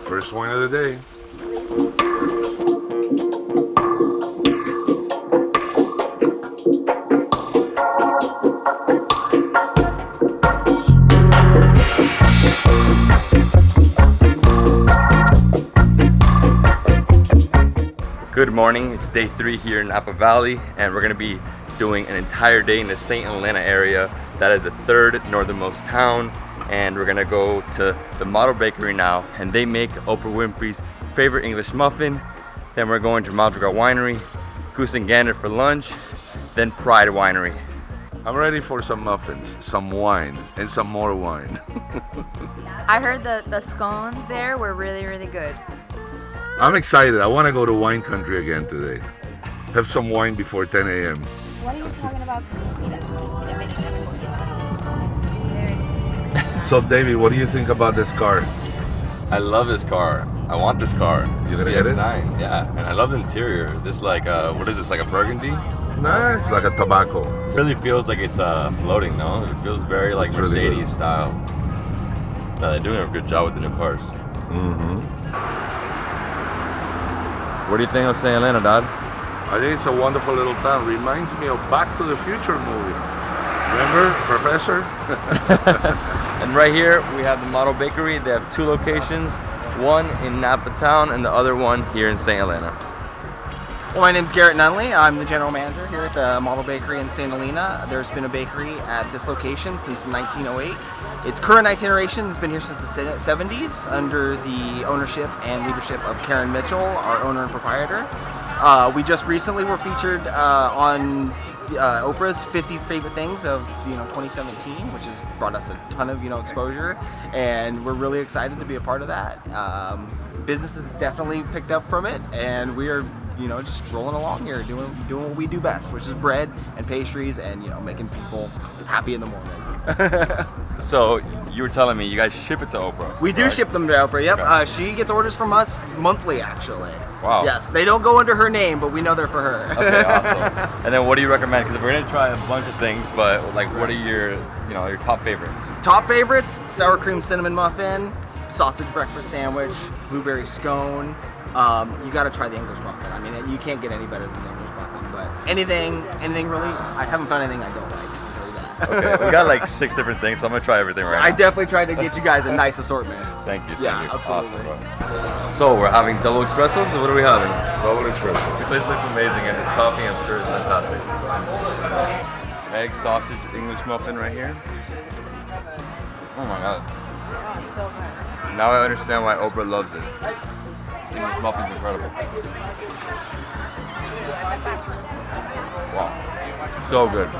First wine of the day. Good morning, it's day 3 here in Napa Valley, and we're gonna be doing an entire day in the Saint Helena area. That is the 3rd northernmost town, and we're gonna go to the Model Bakery now, and they make Oprah Winfrey's favorite English muffin. Then we're going to Madrigal Winery, Goose and Gander for lunch, then Pride Winery. I'm ready for some muffins, some wine, and some more wine. I heard the scones there were really, really good. I'm excited. I want to go to wine country again today. Have some wine before 10 a.m. What are you talking about? So, Davey, what do you think about this car? I love this car. I want this car. You gonna get it? CX-9, yeah. And I love the interior. This like, what is this, like a burgundy? Nah, it's like a tobacco. It really feels like it's floating, no? It feels very like It's really Mercedes style. No, they're doing a good job with the new cars. Mm-hmm. What do you think of Saint Helena, Dad? I think it's a wonderful little town. Reminds me of Back to the Future movie. Remember, Professor? And right here we have the Model Bakery. They have 2 locations, one in Napa Town and the other one here in Saint Helena. Well, my name's Garrett Nunley. I'm the general manager here at the Model Bakery in Saint Helena. There's been a bakery at this location since 1908. Its current iteration has been here since the 70s under the ownership and leadership of Karen Mitchell, our owner and proprietor. We just recently were featured on Oprah's 50 favorite things of 2017, which has brought us a ton of exposure, and we're really excited to be a part of that. Business has definitely picked up from it, and we are just rolling along here, doing what we do best, which is bread and pastries and making people happy in the morning. So you were telling me you guys ship it to Oprah. We do right? ship them to Oprah. Yep. Okay. She gets orders from us monthly, actually. Wow. Yes, they don't go under her name, but we know they're for her. Okay, awesome. And then what do you recommend? Because we're gonna try a bunch of things, but like, what are your top favorites? Top favorites: sour cream cinnamon muffin, sausage breakfast sandwich, blueberry scone. You got to try the English muffin. I mean, you can't get any better than the English muffin. But anything really, I haven't found anything I don't like. I'll tell you that. Okay, we got like 6 different things, so I'm gonna try everything right I now. definitely tried to get you guys a nice assortment. Thank you. Yeah, Thank you. absolutely. Awesome, bro. So we're having double espressos. So what are we having? Double espresso. This place looks amazing, and this coffee, I'm sure, is fantastic. Egg, sausage, English muffin right here. Oh my god. Now I understand why Oprah loves it. This English muffin's incredible. Wow. So good.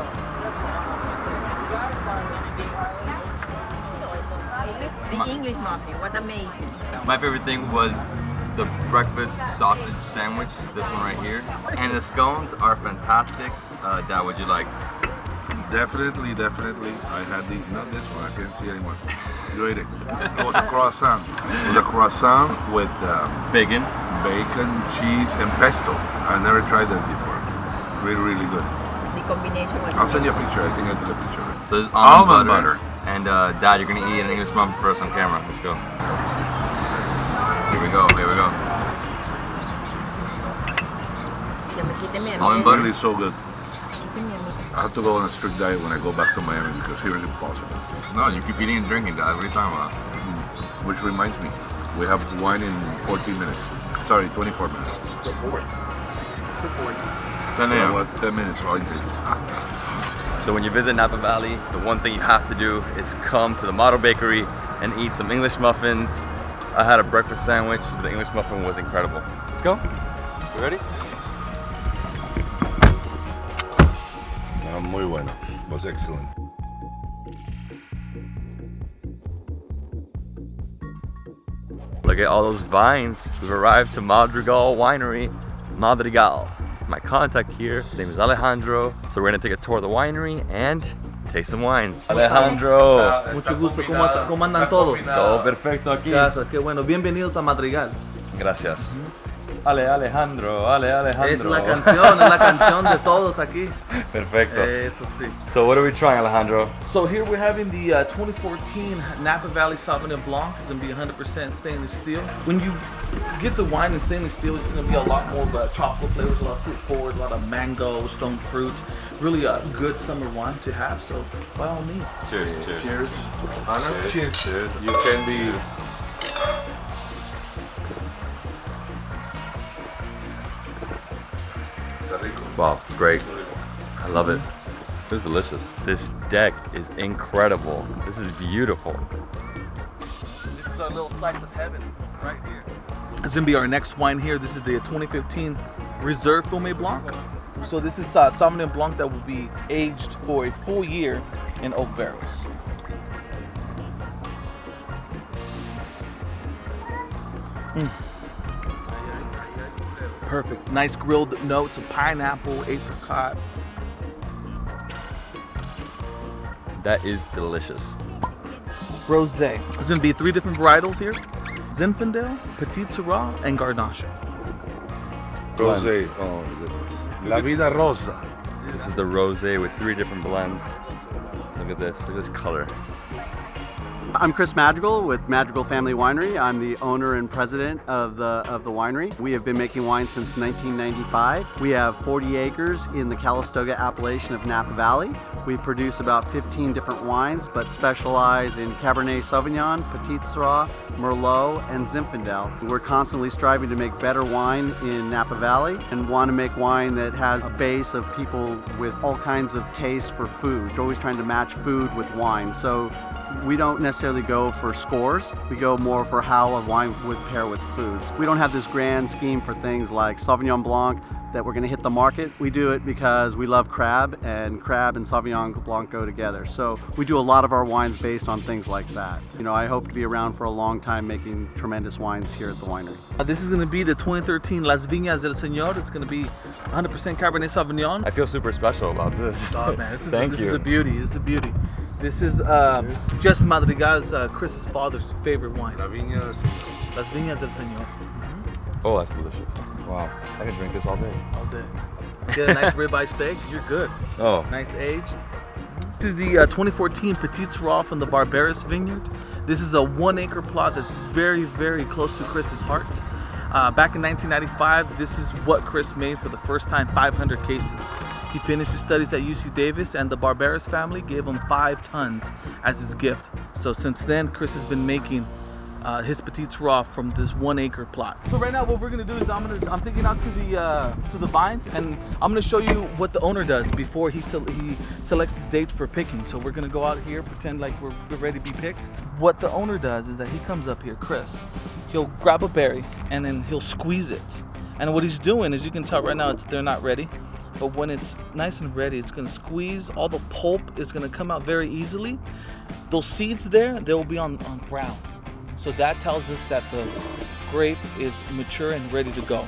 The English muffin was amazing. My favorite thing was the breakfast sausage sandwich, this one right here. And the scones are fantastic. Dad, what'd you like? Definitely. I had not this one, I can't see anymore. Great. It was a croissant. It was a croissant with Bacon. bacon, cheese, and pesto. I never tried that before. Really good. The combination was I'll send you a amazing. picture. I think I took a picture. So this is Almond butter. butter. And Dad, you're gonna eat an English muffin for us on camera. Let's go. Here we go. Almond butter. Really so good. I have to go on a strict diet when I go back to Miami because here is impossible. No, you keep eating and drinking, Dad. What are you talking about? Which reminds me, we have wine in 14 minutes. Sorry, 24 minutes. 10 a.m. 10 minutes, all it takes. So when you visit Napa Valley, the one thing you have to do is come to the Model Bakery and eat some English muffins. I had a breakfast sandwich. The English muffin was incredible. Let's go. You ready? Muy bueno. Was excellent. Look at all those vines. We've arrived to Madrigal Winery. Madrigal. My contact here, his name is Alejandro. So we're gonna take a tour of the winery and taste some wines. Alejandro. Mucho gusto, ¿cómo andan todos? Todo perfecto aquí. Gracias, qué bueno. Bienvenidos a Madrigal. Gracias. Alejandro, Alejandro. Es la canción de todos aquí. Perfecto. Eso sí. So what are we trying, Alejandro? So here we're having the 2014 Napa Valley Sauvignon Blanc. It's gonna be 100% stainless steel. When you get the wine in stainless steel, it's gonna be a lot more of tropical flavors, a lot of fruit forward, a lot of mango, stone fruit. Really a good summer wine to have. So by all means. Cheers, cheers. Cheers. Anna, Cheers. Cheers. you can be. Wow, it's great. I love it. This is delicious. This deck is incredible. This is beautiful. This is our little slice of heaven right here. It's gonna be our next wine here. This is the 2015 Reserve Fumé Blanc. So this is Sauvignon Blanc that will be aged for a full year in oak barrels. Perfect. Nice grilled notes of pineapple, apricot. That is delicious. Rosé. There's gonna be 3 different varietals here: Zinfandel, Petit Syrah, and Garnacha. Rosé. Oh my goodness. La vida rosa. This is the rosé with 3 different blends. Look at this. Look at this color. I'm Chris Madrigal with Madrigal Family Winery. I'm the owner and president of the winery. We have been making wine since 1995. We have 40 acres in the Calistoga appellation of Napa Valley. We produce about 15 different wines, but specialize in Cabernet Sauvignon, Petit Syrah, Merlot, and Zinfandel. We're constantly striving to make better wine in Napa Valley and want to make wine that has a base of people with all kinds of tastes for food. We're always trying to match food with wine. So we don't necessarily go for scores. We go more for how a wine would pair with foods. We don't have this grand scheme for things like Sauvignon Blanc that we're going to hit the market. We do it because we love crab, and crab and Sauvignon Blanc go together. So we do a lot of our wines based on things like that. You know, I hope to be around for a long time making tremendous wines here at the winery. This is going to be the 2013 Las Viñas del Señor. It's going to be 100% Cabernet Sauvignon. I feel super special about this. Oh man, this is Thank this you. is a beauty. This is a beauty. This is just Madrigal's, Chris's father's favorite wine. La viña del Señor. Las Viñas del Señor. Oh, that's delicious. Wow. I can drink this all day. All day. Get a nice ribeye steak, you're good. Oh. Nice aged. This is the 2014 Petit Syrah from the Barberis Vineyard. This is a 1-acre plot that's very, very close to Chris's heart. Back in 1995, this is what Chris made for the first time, 500 cases. He finished his studies at UC Davis, and the Barberis family gave him 5 tons as his gift. So since then, Chris has been making his Petit Syrah from this 1-acre plot. So right now, what we're gonna do is I'm taking out to the vines, and I'm gonna show you what the owner does before he selects his dates for picking. So we're gonna go out here, pretend like we're ready to be picked. What the owner does is that he comes up here, Chris. He'll grab a berry and then he'll squeeze it. And what he's doing, as you can tell right now, they're not ready. But when it's nice and ready, it's gonna squeeze. All the pulp is gonna come out very easily. Those seeds there, they'll be on brown. So that tells us that the grape is mature and ready to go.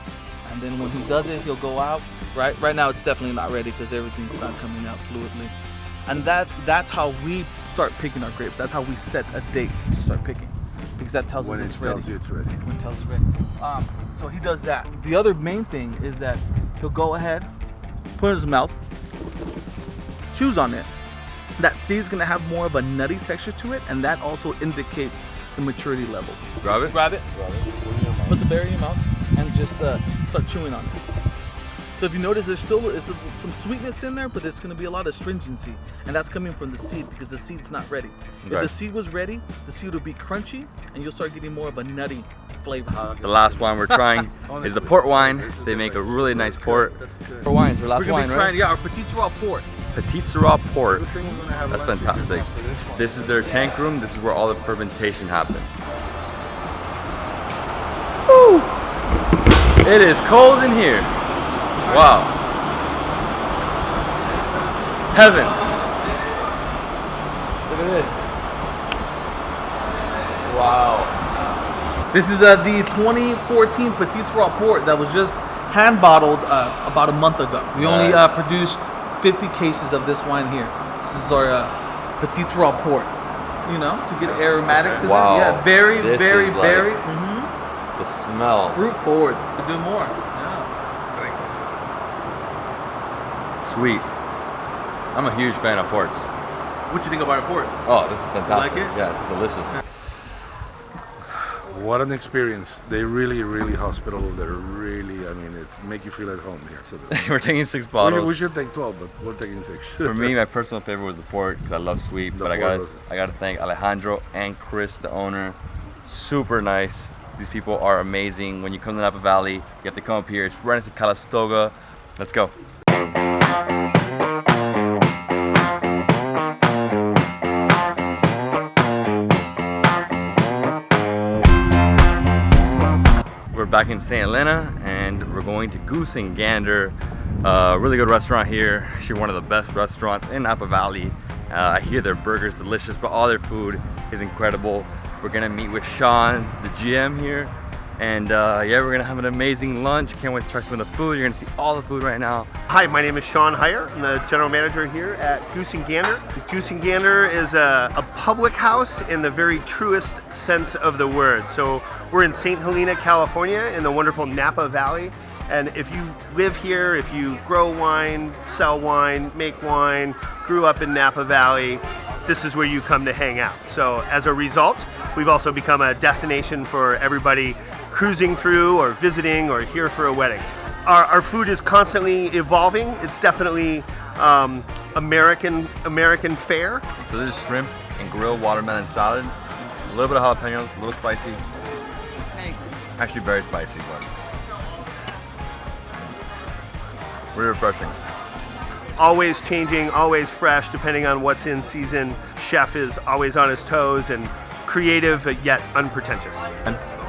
And then when he does it, he'll go out. Right now, it's definitely not ready because everything's not coming out fluidly. And that's how we start picking our grapes. That's how we set a date to start picking, because that tells us it's ready. Tells you it's ready. When it tells it's ready. So he does that. The other main thing is that he'll go ahead, put it in his mouth, chews on it. That seed is gonna have more of a nutty texture to it, and that also indicates the maturity level. Grab it? Grab it. Put the berry in your mouth and just start chewing on it. So if you notice, there's still some sweetness in there, but there's going to be a lot of astringency, and that's coming from the seed because the seed's not ready. Okay. If the seed was ready, the seed will be crunchy, and you'll start getting more of a nutty flavor. The last wine we're trying is the port wine. They make a really nice port. For wines, our last We're going wine, to be trying, right? yeah, our Petit Syrah port. Petit Syrah port. That's fantastic. This is their tank room. This is where all the fermentation happens. Woo! It is cold in here. Wow. Heaven. Look at this. Wow. This is the 2014 Petit Syrah port that was just hand bottled about a month ago. We only produced 50 cases of this wine here. This is our Petit Syrah port. You know, to get aromatics in Wow. there. Yeah, very, This very, is like very. The smell. Fruit forward. Do more. Sweet. I'm a huge fan of ports. What you think about a port? Oh, this is fantastic. You like it? Yeah, it's delicious. What an experience. They're really, really hospitable. They're really, I mean, it's make you feel at home here. So We're taking 6 bottles. we should take 12, but we're taking 6. For me, my personal favorite was the port because I love sweet. But I gotta thank Alejandro and Chris, the owner. Super nice. These people are amazing. When you come to Napa Valley, you have to come up here. It's right next to Calistoga. Let's go. We're back in Saint Helena and we're going to Goose and Gander. Really good restaurant here. Actually one of the best restaurants in Napa Valley. I hear their burgers delicious, but all their food is incredible. We're gonna meet with Sean, the GM here. And yeah, we're gonna have an amazing lunch. Can't wait to try some of the food. You're gonna see all the food right now. Hi, my name is Sean Heyer. I'm the general manager here at Goose and Gander. Goose and Gander is a public house in the very truest sense of the word. So we're in Saint Helena, California, in the wonderful Napa Valley. And if you live here, if you grow wine, sell wine, make wine, grew up in Napa Valley, this is where you come to hang out. So as a result, we've also become a destination for everybody cruising through or visiting or here for a wedding. Our food is constantly evolving. It's definitely American fare. So this is shrimp and grilled watermelon salad. A little bit of jalapenos, a little spicy. Actually very spicy, but really refreshing. Always changing, always fresh, depending on what's in season. Chef is always on his toes and creative yet unpretentious.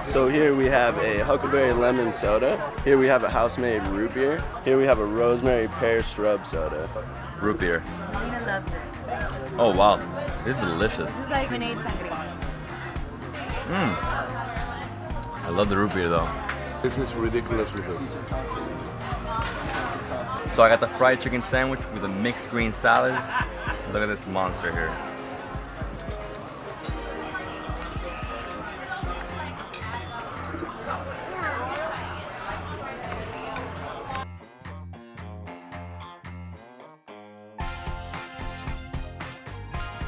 So here we have a huckleberry lemon soda. Here we have a house-made root beer. Here we have a rosemary pear shrub soda. Root beer. Nina loves it. Oh wow, this is delicious. This is like grenade sangria. I love the root beer though. This is ridiculously good. So I got the fried chicken sandwich with a mixed green salad. Look at this monster here.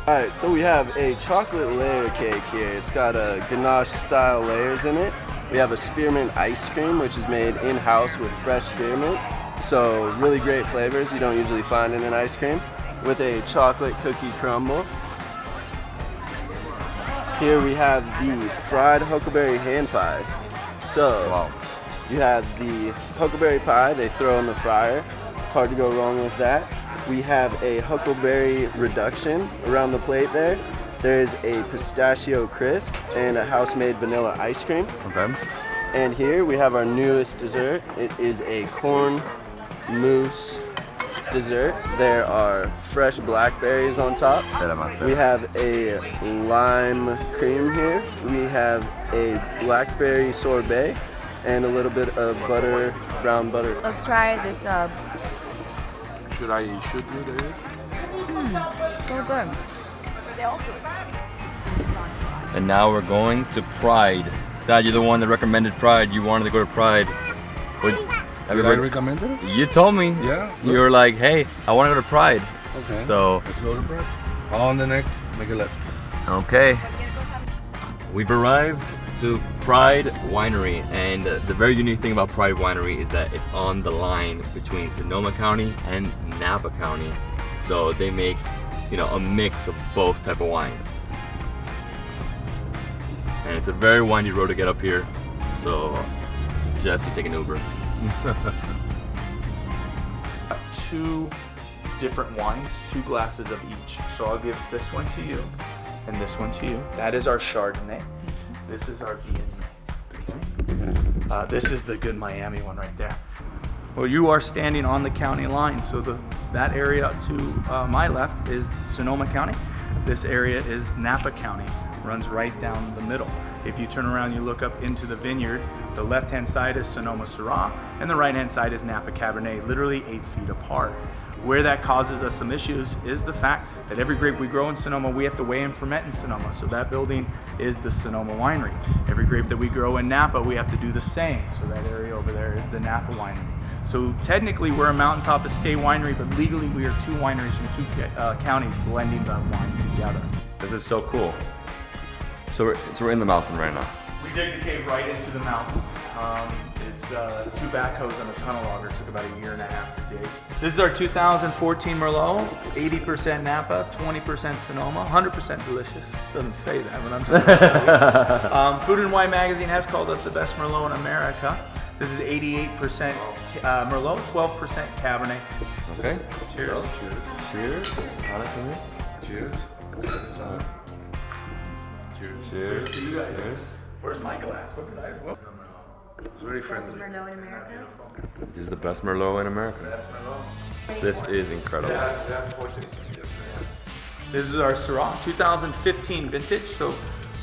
Alright, so we have a chocolate layer cake here. It's got a ganache style layers in it. We have a spearmint ice cream, which is made in-house with fresh spearmint. So really great flavors you don't usually find in an ice cream. With a chocolate cookie crumble. Here we have the fried huckleberry hand pies. So Wow. you have the huckleberry pie they throw in the fryer. Hard to go wrong with that. We have a huckleberry reduction around the plate there. There's a pistachio crisp and a house-made vanilla ice cream. Okay. And here we have our newest dessert. It is a corn mousse dessert. There are fresh blackberries on top. We have a lime cream here. We have a blackberry sorbet and a little bit of butter, brown butter. Let's try this. Should you do it? So good. And now we're going to Pride. Dad, you're the one that recommended Pride. You wanted to go to Pride. Did I recommend it? You told me. Yeah. You were like, hey, I want to go to Pride. Okay. So, let's go to Pride. On the next, make a left. okay. We've arrived to Pride Winery, and the very unique thing about Pride Winery is that it's on the line between Sonoma County and Napa County. So they make, you know, a mix of both type of wines. And it's a very windy road to get up here, so I suggest you take an Uber. Two different wines, 2 glasses of each. So I'll give this one to you and this one to you. That is our Chardonnay. This is our Viognier. This is the good Miami one right there. Well, you are standing on the county line, so that area to my left is Sonoma County. This area is Napa County, runs right down the middle. If you turn around, you look up into the vineyard, the left-hand side is Sonoma Syrah, and the right-hand side is Napa Cabernet, literally 8 feet apart. Where that causes us some issues is the fact that every grape we grow in Sonoma, we have to weigh and ferment in Sonoma. So that building is the Sonoma Winery. Every grape that we grow in Napa, we have to do the same. So that area over there is the Napa Winery. So technically we're a mountaintop estate winery, but legally we are two wineries from two counties blending the wine together. This is so cool. So we're in the mountain right now. We dig the cave right into the mountain. It's 2 backhoes and a tunnel auger. It took about a year and a half to dig. This is our 2014 Merlot, 80% Napa, 20% Sonoma, 100% delicious. Doesn't say that, but I'm just gonna tell you. Food and Wine Magazine has called us the best Merlot in America. This is 88% Merlot, 12% Cabernet. Okay. Cheers. Cheers. Cheers. Cheers. To you guys. Cheers. Where's my glass? What did I? It's very friendly. Merlot in America. This is the best Merlot in America. This is incredible. This is our Syrah, 2015 vintage. So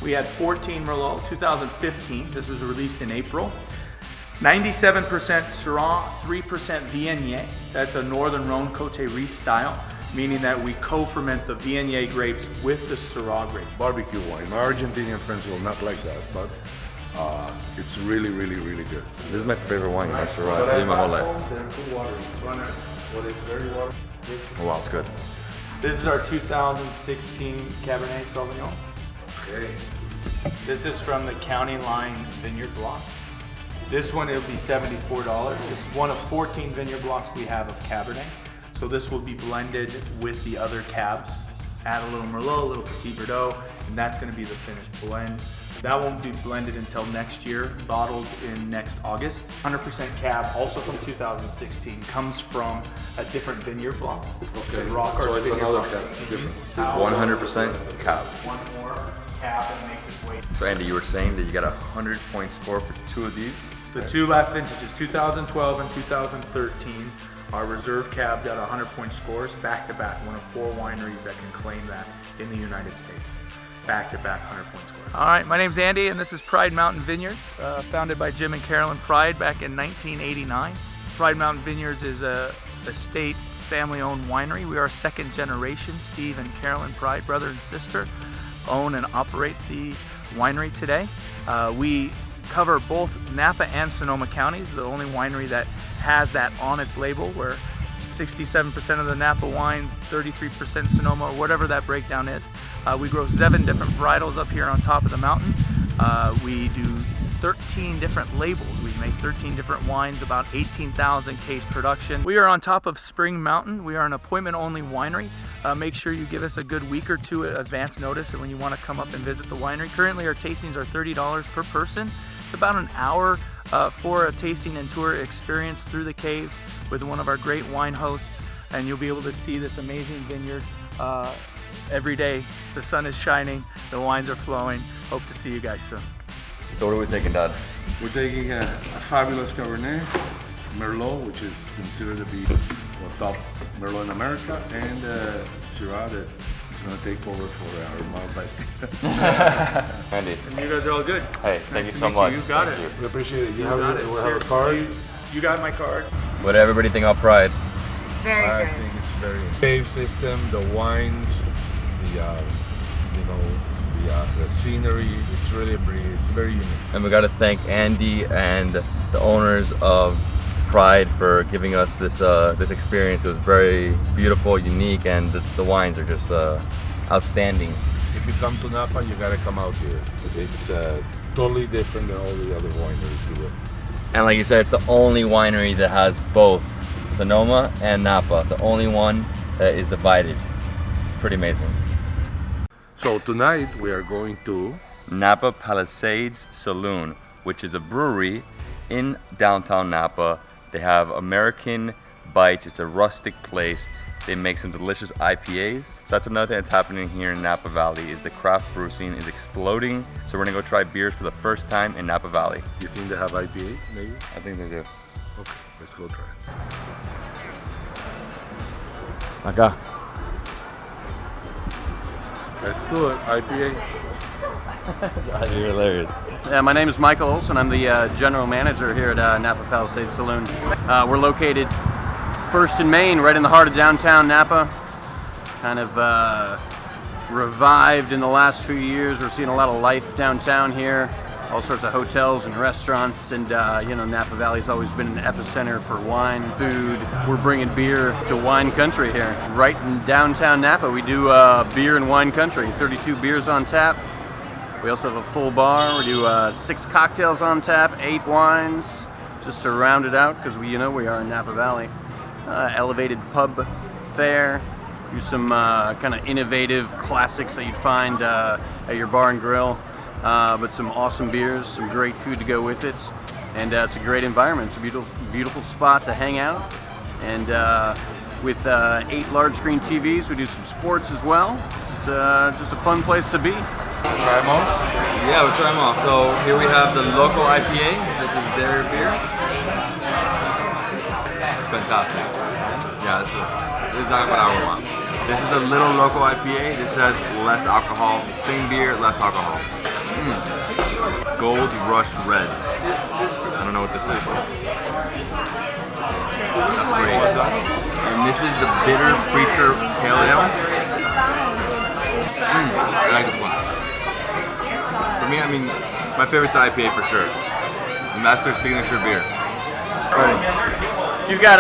we had 14 Merlot, 2015. This was released in April. 97% Syrah, 3% Viognier. That's a Northern Rhone Côte Riche style, meaning that we co-ferment the Viognier grapes with the Syrah grape. Barbecue wine. My Argentinian friends will not like that, but it's really, really, really good. This is my favorite wine, my Syrah. I've told you my whole life. Oh wow, it's good. This is our 2016 Cabernet Sauvignon. Okay. This is from the County Line Vineyard block. This one, it'll be $74. This is one of 14 vineyard blocks we have of Cabernet. So this will be blended with the other cabs. Add a little Merlot, a little Petit Verdot, and that's gonna be the finished blend. That won't be blended until next year, bottled in next August. 100% cab, also from 2016, comes from a different vineyard block. Okay. The Rock So Art it's vineyard another block. different. 100% cab. One more cab and makes its way. So Andy, you were saying that you got a 100-point score for 2 of these? The 2 last vintages, 2012 and 2013, are reserve cabbed at 100-point scores, back-to-back, one of 4 wineries that can claim that in the United States. Back-to-back 100-point scores. All right, my name's Andy, and this is Pride Mountain Vineyards, founded by Jim and Carolyn Pride back in 1989. Pride Mountain Vineyards is a estate family-owned winery. We are 2nd generation. Steve and Carolyn Pride, brother and sister, own and operate the winery today. We cover both Napa and Sonoma counties, the only winery that has that on its label, where 67% of the Napa wine, 33% Sonoma, whatever that breakdown is. We grow 7 different varietals up here on top of the mountain. We do 13 different labels. We make 13 different wines, about 18,000 case production. We are on top of Spring Mountain. We are an appointment-only winery. Make sure you give us a good week or 2 advance notice when you want to come up and visit the winery. Currently, our tastings are $30 per person. It's about an hour for a tasting and tour experience through the caves with one of our great wine hosts, and you'll be able to see this amazing vineyard every day. The sun is shining, the wines are flowing. Hope to see you guys soon. So what are we taking, Dad? We're taking a fabulous Cabernet, Merlot, which is considered to be the top Merlot in America, and Syrah that is going to take over for our Malbec. Andy. And you guys are all good. Hey, thank Nice you to so meet much. You got it. We appreciate it. You got have it. a card? You got my card. What did everybody think about Pride? Very I good. think it's very cave system, the wines, the the scenery. It's really it's very unique. And we got to thank Andy and the owners of Pride for giving us this this experience. It was very beautiful, unique, and the wines are just outstanding. If you come to Napa, you gotta come out here. It's totally different than all the other wineries you will. And like you said, it's the only winery that has both Sonoma and Napa. The only one that is divided. Pretty amazing. So tonight we are going to Napa Palisades Saloon, which is a brewery in downtown Napa. They have American bites. It's a rustic place. They make some delicious IPAs. So that's another thing that's happening here in Napa Valley is the craft brew scene is exploding. So we're gonna go try beers for the first time in Napa Valley. You think they have IPA, maybe? I think they do. Okay, let's go try it. Acá. Let's do it, IPA. You're hilarious. Yeah, my name is Michael Olson. I'm the general manager here at Napa Palisades Saloon. We're located First and Main, right in the heart of downtown Napa. Kind of revived in the last few years. We're seeing a lot of life downtown here. All sorts of hotels and restaurants, and you know, Napa Valley's always been an epicenter for wine, food. We're bringing beer to wine country here. Right in downtown Napa, we do beer and wine country. 32 beers on tap. We also have a full bar. We do 6 cocktails on tap, 8 wines, just to round it out, because we are in Napa Valley. Elevated pub fare. Do some kind of innovative classics that you'd find at your bar and grill. But some awesome beers, some great food to go with it, and it's a great environment. It's a beautiful spot to hang out, and with 8 large screen TVs, we do some sports as well. It's just a fun place to be. Try them all? Yeah, we'll try them all. So here we have the local IPA. This is their beer. Fantastic. Yeah, this is exactly what I would want. This is a little local IPA. This has less alcohol. Same beer, less alcohol. Gold Rush Red. I don't know what this is. That's great. And this is the Bitter Preacher Pale Ale. I like this one. For me, I mean, my favorite's the IPA for sure. And that's their signature beer. So you've got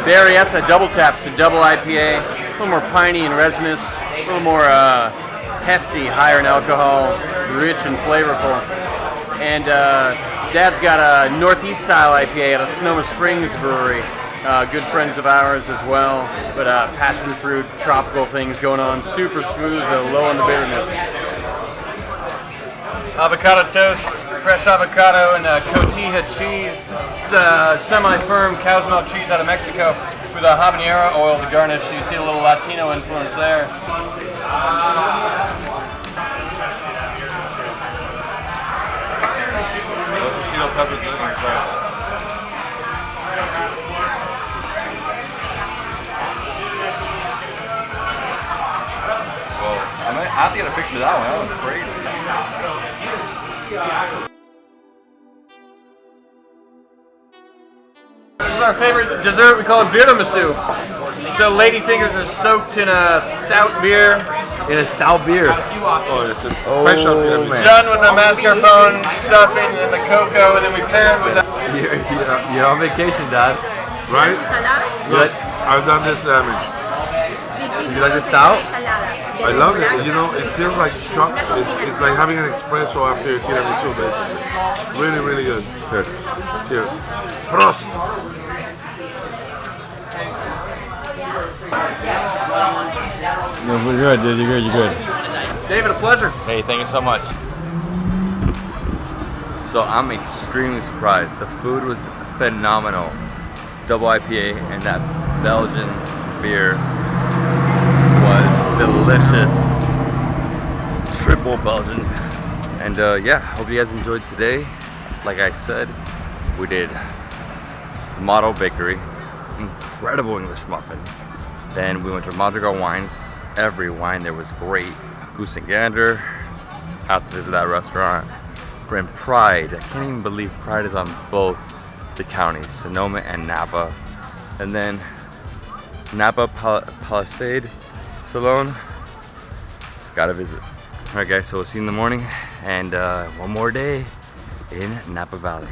Berryessa Double Tap. It's a double IPA. A little more piney and resinous. A little more hefty, higher in alcohol, rich and flavorful. And Dad's got a Northeast style IPA at a Sonoma Springs brewery. Good friends of ours as well, but passion fruit, tropical things going on. Super smooth, low on the bitterness. Avocado toast, fresh avocado and cotija cheese. It's a semi-firm cow's milk cheese out of Mexico with a habanero oil to garnish. You see a little Latino influence there. I have to get a picture of that one. That was crazy. This is our favorite dessert. We call it tiramisu. So ladyfingers are soaked in a stout beer. In a stout beer. Oh, it's a special tiramisu. Done with the mascarpone stuffing and the cocoa, and then we pair it with the... You're on vacation, Dad. Right? Look, I've done this damage. You like the stout? I love it. You know, it feels like chocolate. It's like having an espresso after your tiramisu, basically. Really, really good. Cheers. Cheers. Prost! You're good, dude. You're good. David, a pleasure. Hey, thank you so much. So I'm extremely surprised. The food was phenomenal. Double IPA and that Belgian beer was delicious. Triple Belgian. And yeah, hope you guys enjoyed today. Like I said, we did Model Bakery, incredible English Muffin. Then we went to Madrigal Wines. Every wine there was great. Goose and Gander, have to visit that restaurant. We're in Pride. I can't even believe Pride is on both the counties, Sonoma and Napa. And then Napa Palisades Salon. Gotta visit. Alright guys, so we'll see you in the morning and one more day in Napa Valley.